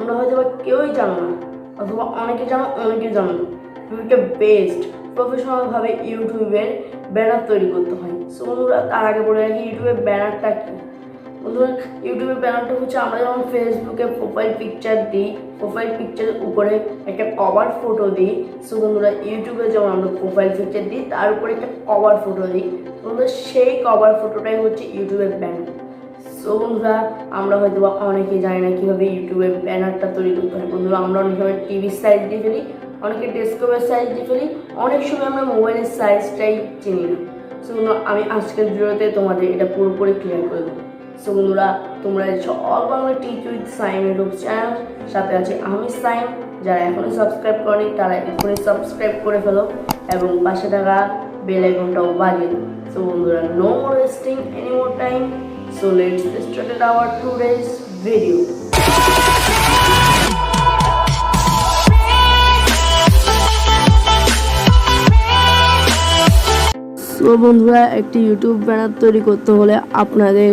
তোমরা হয়তো বা কেউই জানো না, অথবা অনেকে জানো অনেকে জানো না। একটা বেস্ট প্রফেশনালভাবে ইউটিউবের ব্যানার তৈরি করতে হয়। সো বন্ধুরা, তার আগে বলে রাখি ইউটিউবের ব্যানারটা কি। বন্ধুরা, ইউটিউবের ব্যানারটা হচ্ছে আমরা যেমন ফেসবুকে প্রোফাইল পিকচার দিই, প্রোফাইল পিকচারের উপরে একটা কভার ফটো দিই। সো বন্ধুরা, ইউটিউবে যেমন আমরা প্রোফাইল পিকচার দিই তার উপরে একটা কভার ফটো দিই। বন্ধুরা, সেই কভার ফটোটাই হচ্ছে ইউটিউবের ব্যানার। সো বন্ধুরা, আমরা হয়তো বা অনেকে জানি না কীভাবে ইউটিউবের ব্যানারটা তৈরি করতে হয়। বন্ধুরা, আমরা অনেক সময় টিভির সাইজ দিয়ে ফেলি, অনেকে ডেস্কটপের সাইজ দিয়ে ফেলি, অনেক সময় আমরা মোবাইলের সাইজটাই চিনি না। সো বন্ধুরা, আমি আজকের ভিডিওতে তোমাদের এটা পুরোপুরি ক্লিয়ার করে দেবো। সো বন্ধুরা, তোমরা all Bangla teach with Saim YouTube channel, সাথে আছে আমি সাইম। যারা এখনো সাবস্ক্রাইব করেনি তারা এখনই সাবস্ক্রাইব করে ফেলো এবং পাশে থাকা বেল আইকনটাও বাজিয়ে দাও। সো বন্ধুরা, no more wasting any more time, so let's start our today's video. So বন্ধুরা, একটি ইউটিউব ব্যানার তৈরি করতে হলে আপনাদের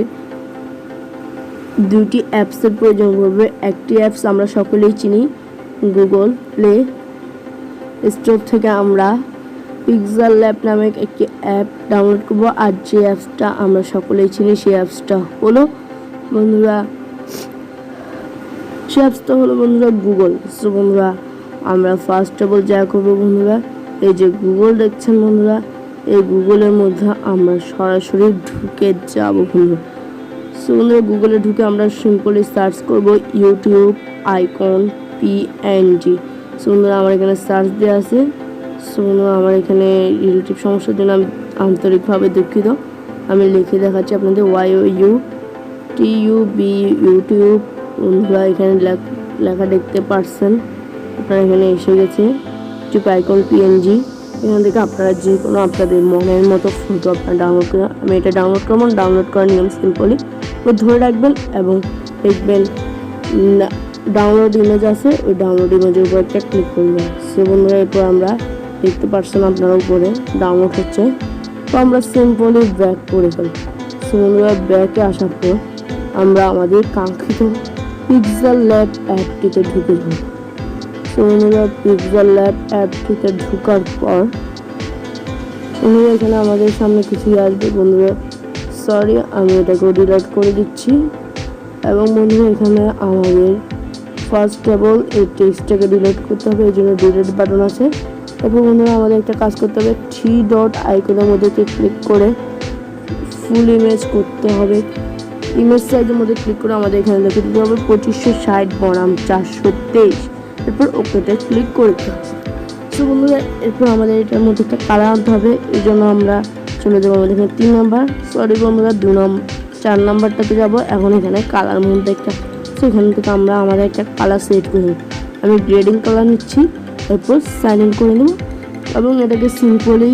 দুটি অ্যাপসের প্রয়োজন পড়বে। একটি অ্যাপস আমরা সকলেই চিনি, গুগল প্লে স্টোর থেকে আমরা pixlab নামক একটি অ্যাপ ডাউনলোড করব। আর যে অ্যাপসটা আমরা সকলেই চিনি সেই অ্যাপসটা হলো বন্ধুরা গুগল। সো বন্ধুরা, আমরা ফার্স্ট অফ অল যা করবো বন্ধুরা, এই যে গুগল দেখছেন বন্ধুরা, এই গুগলের মধ্যে আমরা সরাসরি ঢুকে যাব বন্ধুরা। সো বন্ধুরা, গুগলে ঢুকে আমরা সিম্পলি সার্চ করব ইউটিউব আইকন PNG। সো বন্ধুরা, আমার এখানে সার্চ দেওয়া আছে। সো বন্ধুরা, আমার এখানে রিলেটিভ সমস্যার জন্য আমি আন্তরিকভাবে দুঃখিত। আমি লিখে দেখাচ্ছি আপনাদের YOUTUB ইউটিউব। বন্ধুরা, এখানে লেখা দেখতে পারছেন, আপনারা এখানে এসে গেছে ইউটিউব আইকন PNG। এখান থেকে আপনারা যে কোনো আপনাদের মনের মতো ফটো আপনারা ডাউনলোড করে, আমি এটা ডাউনলোড করবো। ডাউনলোড করার নিয়ম সিম্পলি ধরে রাখবেন এবং দেখবেন ডাউনলোড ইমেজ আছে, ওই ডাউনলোড ইমেজের উপর একটা ক্লিক করবেন। সে বন্ধুরা, এরপর আমরা দেখতে পাচ্ছেন আপনারা উপরে ডাউনলোড হচ্ছে। তো আমরা সিম্পলি ব্যাক করে ফেলি। সো বন্ধুরা, ব্যাকে আসার পর আমরা আমাদের কাঙ্ক্ষিত pixlab অ্যাপটিতে ঢুকে যাব। সো বন্ধুরা, pixlab অ্যাপটিতে ঢোকার পর বন্ধুরা, এখানে আমাদের সামনে কিছুই আসবে। বন্ধুরা, সরি, আমি এটাকে ডিলিট করে দিচ্ছি। এবং বন্ধুরা, এখানে আমাদের ফার্স্ট অফ অল এই টেক্সটটাকে ডিলিট করতে হবে, এই জন্য ডিলিট বাটন আছে। তারপর বন্ধুরা, আমাদের একটা কাজ করতে হবে, 3 ডট আইকনের মধ্যে ক্লিক করে ফুল ইমেজ করতে হবে। ইমেজ সাইজের মধ্যে ক্লিক করে আমাদের এখানে লিখে দিতে হবে 2560 বনাম 423। এরপর ওকেতে ক্লিক করতে হবে। সো বন্ধুরা, এরপর আমাদের এটার মধ্যে একটা কালার আনতে হবে। এই জন্য আমরা চলে যাবো আমাদের এখানে 3 নাম্বার, সরি বন্ধুরা 4 নাম্বারটাতে যাবো। এখন এখানে কালার মধ্যে একটা, সেখান থেকে আমরা আমাদের একটা কালার সেট করে নেব। আমি গ্রেডিং কালার নিচ্ছি, এরপর সাইন ইন করে নেব এবং এটাকে সিম্পলি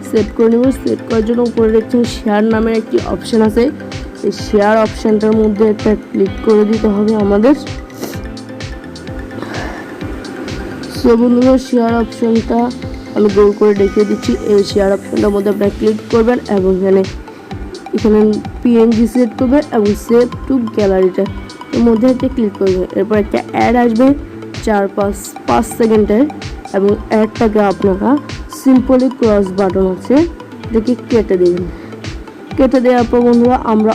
সেট করে নেব। সেট করার জন্য উপরে দেখছেন শেয়ার নামের একটি অপশান আছে, এই শেয়ার অপশানটার মধ্যে একটা ক্লিক করে দিতে হবে আমাদের। সো বন্ধুরা, শেয়ার অপশানটা আমি গোল করে দেখিয়ে দিচ্ছি। এই শেয়ার অপশানটার মধ্যে আপনারা ক্লিক করবেন এবং এখানে PNG সেট করবেন এবং সেভ টু গ্যালারিটা এর মধ্যে একটা ক্লিক করবেন। এরপর একটা অ্যাড আসবে 4-5 সেকেন্ডের এবং অ্যাডটাকে আপনারা সিম্পলি ক্রস বাটন আছে এটাকে কেটে দেবেন। কেটে দেওয়ার পর বন্ধুরা, আমরা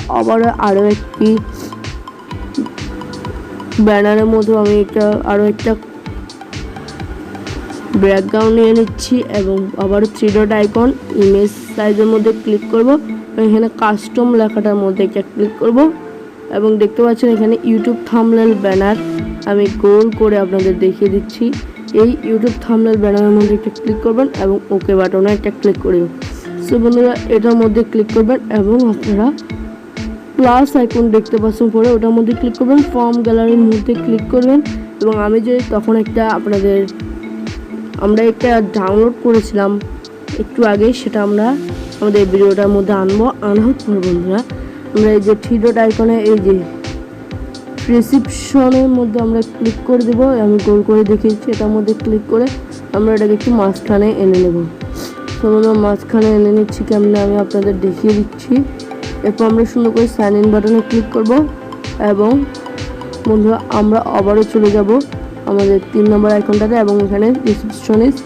আরও একটি ব্যানারের মধ্যে আমি আরও একটা ব্যাকগ্রাউন্ড নিয়ে নিচ্ছি এবং আবার 3 ডট আইকন ইমেজ সাইজের মধ্যে ক্লিক করব। এখানে কাস্টম লেখাটার মধ্যে একটা ক্লিক করব এবং দেখতে পাচ্ছেন এখানে ইউটিউব থাম্বনেল ব্যানার আমি গোল করে আপনাদের দেখিয়ে দিচ্ছি। এই ইউটিউব থাম্বনেল ব্যানারের মধ্যে একটা ক্লিক করবেন এবং ওকে বাটনে একটা ক্লিক করবেন। সো বন্ধুরা, এটার মধ্যে ক্লিক করবেন এবং আপনারা প্লাস আইকন দেখতে পাচ্ছেন পরে ওটার মধ্যে ক্লিক করবেন, ফর্ম গ্যালারির মধ্যে ক্লিক করবেন এবং আমি যে তখন আমরা একটা ডাউনলোড করেছিলাম একটু আগে, সেটা আমরা আমাদের ভিডিওটার মধ্যে আনার পর বন্ধুরা, আমরা এই যে 3 ডট আইকনে এই যে প্রেসক্রিপশনের মধ্যে আমরা ক্লিক করে দেবো। আমি গোল করে দেখিয়েছি, এটার মধ্যে ক্লিক করে আমরা এটাকে একটু মাঝখানে এনে নেব। তো আমরা মাঝখানে এনে নিচ্ছি, কেমনে আমি আপনাদের দেখিয়ে দিচ্ছি। এরপর আমরা সুন্দর করে সাইন ইন বাটনে ক্লিক করব এবং বন্ধুরা আমরা আবারও চলে যাব আমাদের 3 নম্বর আইকনটাতে এবং এখানে রিসেপশনিস্ট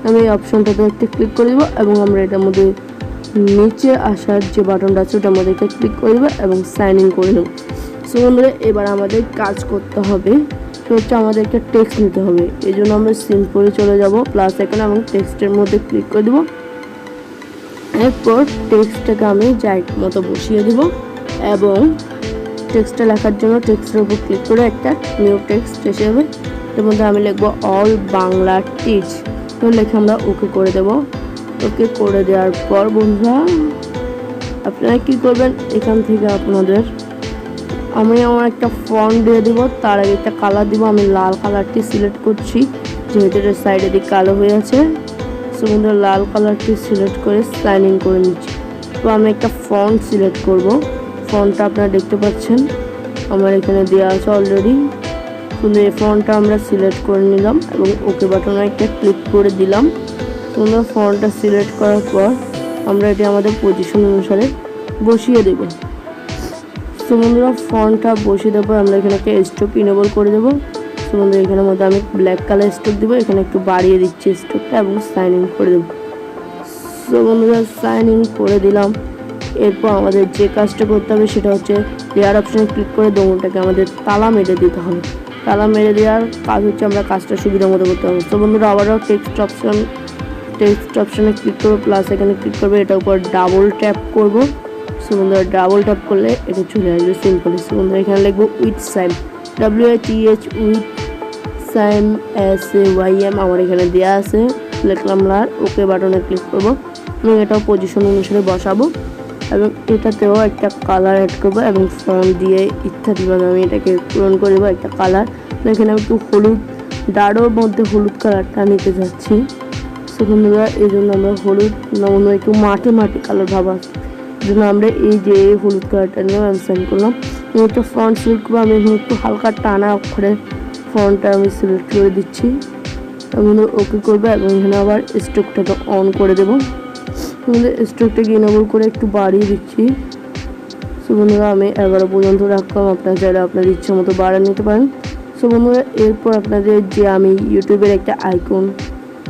আমি এই অপশনটাতে একটা ক্লিক করে দেবো এবং আমরা এটার মধ্যে নিচে আসার যে বাটনটা আছে ওটার মধ্যে একটা ক্লিক করে দেবো এবং সাইন ইন করে নেব। সো বন্ধুরা এবার আমাদের কাজ করতে হবে, তো হচ্ছে আমাদের একটা টেক্সট নিতে হবে। এই জন্য আমরা সিম্পলি চলে যাব প্লাস আইকন এবং টেক্সটের মধ্যে ক্লিক করে দেবো। এরপর টেক্সটটাকে আমি যাই মতো বসিয়ে দেবো এবং টেক্সটটা লেখার জন্য টেক্সটের উপর ক্লিক করে একটা নিউ টেক্সট এসে যাবে। এর মধ্যে আমি লিখবো অল বাংলা টিচ, তো লিখে আমরা ওকে করে দেব। ওকে করে দেওয়ার পর বন্ধুরা আপনারা কি করবেন, এখান থেকে আপনাদের আমি আমার একটা ফন্ট দিয়ে দেবো, তার আগে একটা কালার দিব। আমি লাল কালারটি সিলেক্ট করছি যেহেতু এটার সাইডে দিকে কালো হয়ে আছে। সো বন্ধুরা লাল কালারটি সিলেক্ট করে সাইন ইন করে নিচ্ছি। তো আমি একটা ফন্ট সিলেক্ট করব, ফন্টটা আপনারা দেখতে পাচ্ছেন আমার এখানে দেওয়া আছে অলরেডি। কিন্তু এই ফন্টটা আমরা সিলেক্ট করে নিলাম এবং ওকে বাটনে একটা ক্লিক করে দিলাম। তোমরা ফন্টটা সিলেক্ট করার পর আমরা এটি আমাদের পজিশন অনুসারে বসিয়ে দেব। সো বন্ধুরা ফন্টটা বসিয়ে দেওয়ার পর আমরা এখানে একটা স্ট্রোক ইনেবল করে দেবো। সো বন্ধুরা এখানের মধ্যে আমি ব্ল্যাক কালার স্ট্রোক দেবো, এখানে একটু বাড়িয়ে দিচ্ছি স্ট্রোকটা এবং সাইন ইন করে দেবো। সো বন্ধুরা সাইন ইন করে দিলাম। এরপর আমাদের যে কাজটা করতে হবে সেটা হচ্ছে লেয়ার অপশানে ক্লিক করে দোকানটাকে আমাদের তালা মেরে দিতে হবে। তালা মেরে দেওয়ার কাজ হচ্ছে আমরা কাজটা সুবিধা মতো করতে হবে। তো বন্ধুরা আবারও টেক্সট অপশানে ক্লিক করবো, প্লাস এখানে ক্লিক করবে, এটার উপর ডাবল ট্যাপ করবো। সো বন্ধুরা ডাবল ট্যাপ করলে এটা চলে আসবে সিম্পলি। সো বন্ধুরা এখানে লিখবো with Saim, WITH with Saim SAYM আমার এখানে দেওয়া আছে, লিখলাম লার। ওকে বাটনে ক্লিক করবো এবং এটাও পজিশন অনুসারে বসাবো এবং এটাতেও একটা কালার অ্যাড করবো এবং ফন্ট দিয়ে ইত্যাদিভাবে আমি এটাকে পূরণ করে দেবো একটা কালার। এখানে আমি একটু হলুদ দাড়োর মধ্যে হলুদ কালারটা নিতে যাচ্ছি। সো বন্ধুরা এই জন্য আমরা হলুদ না বন্ধুরা একটু মাটি কালার ভাবা, এই জন্য আমরা এই যে হলুদ কালারটা নিয়ে আমি সেন্ড করলাম। একটা ফন্ট সিলেক্ট করবো, আমি এখানে একটু হালকা টানা অক্ষরে ফন্টটা আমি সিলেক্ট করে দিচ্ছি এবং ওকে করবো এবং এখানে আবার স্ট্রোকটাকে অন করে দেবো। স্ট্রোকটাকে ইনেবল করে একটু বাড়িয়ে দিচ্ছি। সো বন্ধুরা আমি 11 পর্যন্ত রাখলাম, আপনারা চাইলে আপনার ইচ্ছা মতো বাড়িয়ে নিতে পারেন। সো বন্ধুরা এরপর আপনাদের যে আমি ইউটিউবের একটা আইকন,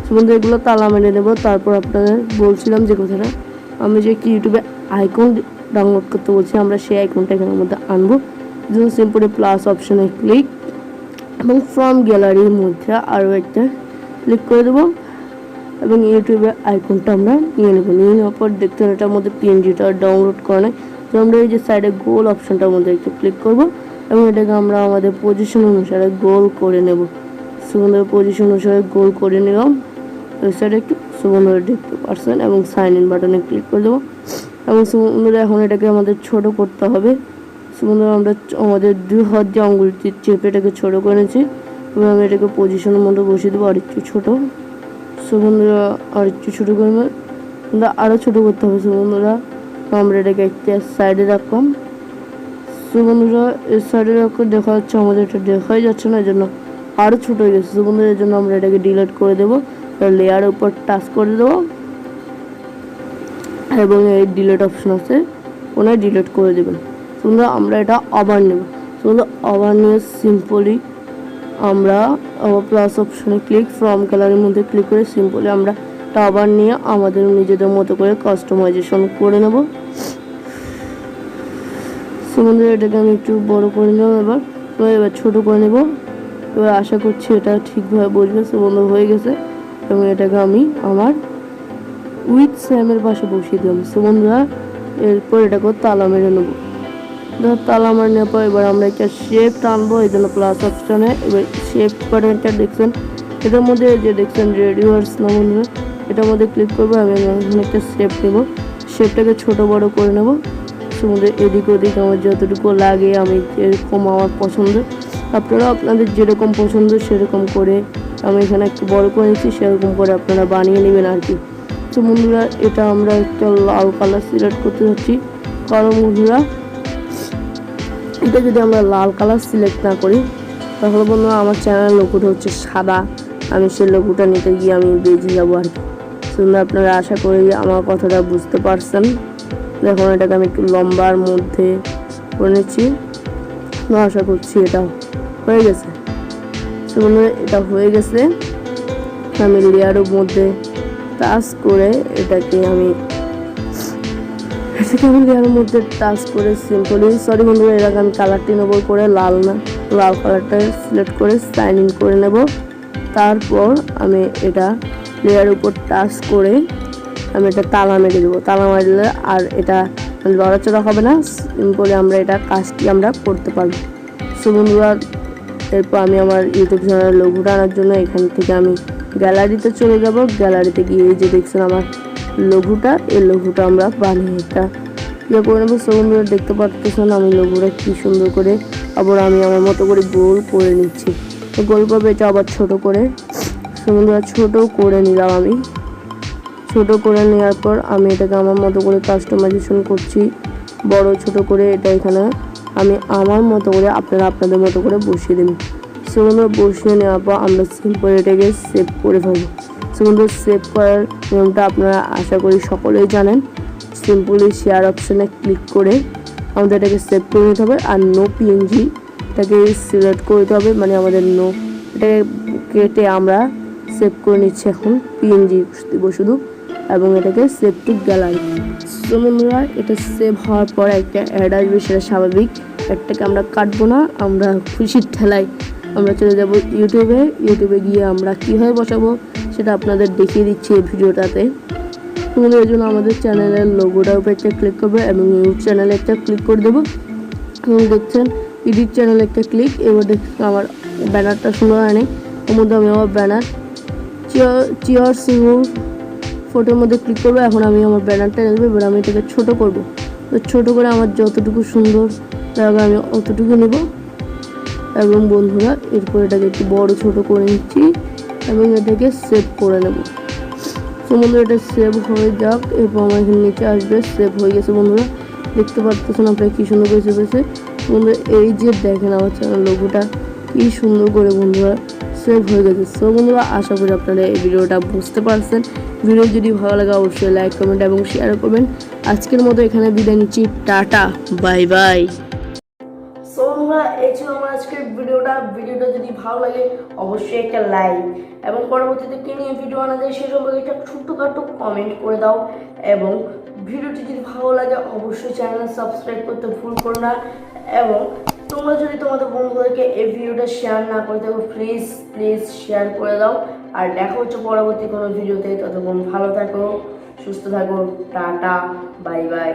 সো বন্ধুরা এগুলো তালা মেরে নেবো। তারপর আপনাদের বলছিলাম যে কথাটা, আমি যে কি ইউটিউবে আইকন ডাউনলোড করতে বলছি আমরা সেই আইকনটা এখানের মধ্যে আনবো। যেন সিম্পলি প্লাস অপশানে ক্লিক এবং ফ্রম গ্যালারির মধ্যে আরও একটা ক্লিক করে দেবো এবং ইউটিউবের আইকনটা আমরা নিয়ে নেবো। নিয়ে নেওয়ার পর দেখতে হবে এটার মধ্যে PNGটা ডাউনলোড করা নেই, তো আমরা এই যে সাইডে গোল অপশানটার মধ্যে একটু ক্লিক করবো এবং এটাকে আমরা আমাদের পজিশন অনুসারে গোল করে নেব। সো বন্ধুরা পজিশন অনুসারে গোল করে নিলাম ওই সাইডে একটু। সো বন্ধুরা দেখতে পারছেন এবং সাইন ইন বাটনে ক্লিক করে দেবো এবং সো বন্ধুরা এখন এটাকে আমাদের ছোট করতে হবে। সো বন্ধুরা আমরা আমাদের 2 হাত যে আঙুলটি চেপে এটাকে ছোটো করে নিয়েছি এবং আমি এটাকে পজিশনের মধ্যে বসিয়ে দেবো আর একটু ছোটো। সো বন্ধুরা আর একটু ছোটো করে বন্ধুরা আরও ছোটো করতে হবে। সো বন্ধুরা আমরা এটাকে একটা সাইডে রাখলাম। সো বন্ধুরা এই সাইডে রাখলে দেখা যাচ্ছে আমাদের এটা দেখাই যাচ্ছে না, এই জন্য আরও ছোটো হয়ে গেছে। সো বন্ধুরা এর জন্য আমরা এটাকে ডিলিট করে দেবো, লেয়ারের উপর টাচ করে দেবো এবং এই ডিলিট অপশন আছে ওনায় ডিলিট করে দেবেন। সো বন্ধুরা আমরা এটা আবার নেব। সো বন্ধুরা আবার নিয়ে সিম্পলি আমরা প্লাস অপশনে ক্লিক ফ্রম কালারের মধ্যে ক্লিক করে সিম্পলি আমরা এটা আবার নিয়ে আমাদের নিজেদের মতো করে কাস্টমাইজেশন করে নেব। সো বন্ধুরা এটাকে আমি একটু বড় করে নিলাম, এবার ছোটো করে নেব। এবার আশা করছি এটা ঠিকভাবে বসবে। সো বন্ধু হয়ে গেছে এবং এটাকে আমি আমার উইথ স্যামের পাশে বসিয়ে দিলাম। সো বন্ধুরা এরপর এটাকে তালা মেরে নেবো। তালা মার নেওয়ার পর এবার আমরা একটা শেপ টানবো, এই জন্য প্লাস অপশানে এবার শেপ বাটনটা দেখছেন এটার মধ্যে যে দেখছেন রেডিওয়ার্স না বন্ধুরা, এটার মধ্যে ক্লিক করবো। আমি এখানে একটা শেপ নেব, শেপটাকে ছোটো বড়ো করে নেব। সমুদ্রে এদিক ওদিক আমার যতটুকু লাগে আমি যেরকম আমার পছন্দ, আপনারা আপনাদের যেরকম পছন্দ সেরকম করে আমি এখানে একটু বড় করে নিচ্ছি, সেরকম করে আপনারা বানিয়ে নেবেন আর কি। তো বন্ধুরা এটা আমরা একটা লাল কালার সিলেক্ট করতে যাচ্ছি, কারণ বন্ধুরা এটা যদি আমরা লাল কালার সিলেক্ট না করি তাহলে বন্ধুরা আমার চ্যানেল লোগোটা হচ্ছে সাদা, আমি সেই লোগোটা নিতে গিয়ে আমি বেঁচে যাবো আর কি। শুনে আপনারা আশা করি আমার কথাটা বুঝতে পারছেন। দেখুন এটাকে আমি একটু লম্বার মধ্যে করে নিচ্ছি আশা করছি এটা হয়ে গেছে। সো বন্ধুরা এটা হয়ে গেছে। আমি লেয়ারের মধ্যে টাচ করে এটাকে আমি লেয়ারের মধ্যে টাচ করে সিম্পলি সরি বন্ধুরা এটাকে আমি কালারটি নেব করে লাল কালারটা সিলেক্ট করে সাইন ইন করে নেব। তারপর আমি এটা লেয়ারের উপর টাচ করে আমি এটা তালা মেরে দেবো। তালা মারলে আর এটা লড়াচড়া হবে না, সিম্পলি আমরা এটা কাজটি আমরা করতে পারবো। সো বন্ধুরা এরপর আমি আমার ইউটিউব চ্যানেলের লোগোটা আনার জন্য এখান থেকে আমি গ্যালারিতে চলে যাব। গ্যালারিতে গিয়ে এই যে দেখছেন আমার লোগোটা, এই লোগোটা আমরা বানিয়ে এটা ইয়ে করে নেবো। সো বন্ধুরা দেখতে পাচ্ছেন আমি লোগোটা কি সুন্দর করে আবার আমি আমার মতো করে গোল করে নিচ্ছি। তো গোল করবো এটা আবার ছোট করে। সো বন্ধুরা ছোট করে নিলাম আমি। ছোট করে নেওয়ার পর আমি এটাকে আমার মতো করে কাস্টমাইজেশন করছি বড় ছোট করে। এটা এখানে আমি আমার মতো করে আপনারা আপনাদের মতো করে বসিয়ে দেবেন। সো বন্ধুরা বসিয়ে নেওয়ার পর আমরা সিম্পল এটাকে সেভ করে ফেলবো। সো বন্ধুরা সেভ করার নিয়মটা আপনারা আশা করি সকলেই জানেন। সিম্পলি শেয়ার অপশানে ক্লিক করে আমাদের এটাকে সেভ করে নিতে হবে। আর নো পিএনজি এটাকে সিলেক্ট করে দিতে হবে, মানে আমাদের নো এটাকে কেটে আমরা সেভ করে নিচ্ছি এখন পিএনজি দিব শুধু, এবং এটাকে সেভ টু গ্যালারি। সো বন্ধুরা এটা সেভ হওয়ার পর একটা অ্যাড আসবে, সেটা স্বাভাবিক। অ্যাডটাকে আমরা কাটবো না, আমরা খুশির ঠেলায় আমরা চলে যাব ইউটিউবে গিয়ে আমরা কীভাবে বসাবো সেটা আপনাদের দেখিয়ে দিচ্ছি এই ভিডিওটাতে। তোমাদের এই জন্য আমাদের চ্যানেলের লোগোটার উপর একটা ক্লিক করবে এবং নিউজ চ্যানেলে একটা ক্লিক করে দেবো। এবং দেখছেন এডিট চ্যানেলে একটা ক্লিক। এবার দেখছেন আমার ব্যানারটা সুন্দর হয়নি, ওর মধ্যে আমি আমার ব্যানার চেয়ার সিঙ্গুর ফটোর মধ্যে ক্লিক করবো। এখন আমি আমার ব্যানারটা নেবো, এবার আমি এটাকে ছোটো করবো। তো ছোটো করে আমার যতটুকু সুন্দর লাগে আমি অতটুকু নেব। এবং বন্ধুরা এরপর এটাকে একটু বড় ছোট করে নিচ্ছি এবং এটাকে সেভ করে নেব। তো বন্ধুরা এটা সেভ হয়ে যাক। এরপর আমার এখানে নিচে আসবে, সেভ হয়ে গেছে। বন্ধুরা দেখতে পাচ্ছেন আপনারা কী সুন্দর করে সেভ হয়েছে। বন্ধুরা এই যে দেখেন আমার চ্যানেল লোগোটা কী সুন্দর করে বন্ধুরা সেভ হয়ে গেছে। সো বন্ধুরা আশা করি আপনারা এই ভিডিওটা বুঝতে পারছেন। ভিডিও যদি ভালো লাগে অবশ্যই লাইক কমেন্ট এবং শেয়ার করবেন। আজকের মতো এখানে বিদায় নিচ্ছি, টাটা বাই বাই। সো বন্ধুরা এই ছিল আমার আজকের ভিডিওটা যদি ভালো লাগে অবশ্যই একটা লাইক এবং পরবর্তীতে কি নিয়ে ভিডিও আনা যায় সে সম্পর্কে একটা ছোট্টখাটো কমেন্ট করে দাও। এবং ভিডিওটি যদি ভালো লাগে অবশ্যই চ্যানেল সাবস্ক্রাইব করতে ভুল করো না। এবং তোমরা যদি তোমাদের বন্ধুদেরকে এই ভিডিওটা শেয়ার না করে থাকো প্লিজ শেয়ার করে দাও। আর দেখা হচ্ছে পরবর্তী কোনো ভিডিওতে। ততক্ষণ ভালো থাকো, সুস্থ থাকো, টাটা বাই বাই।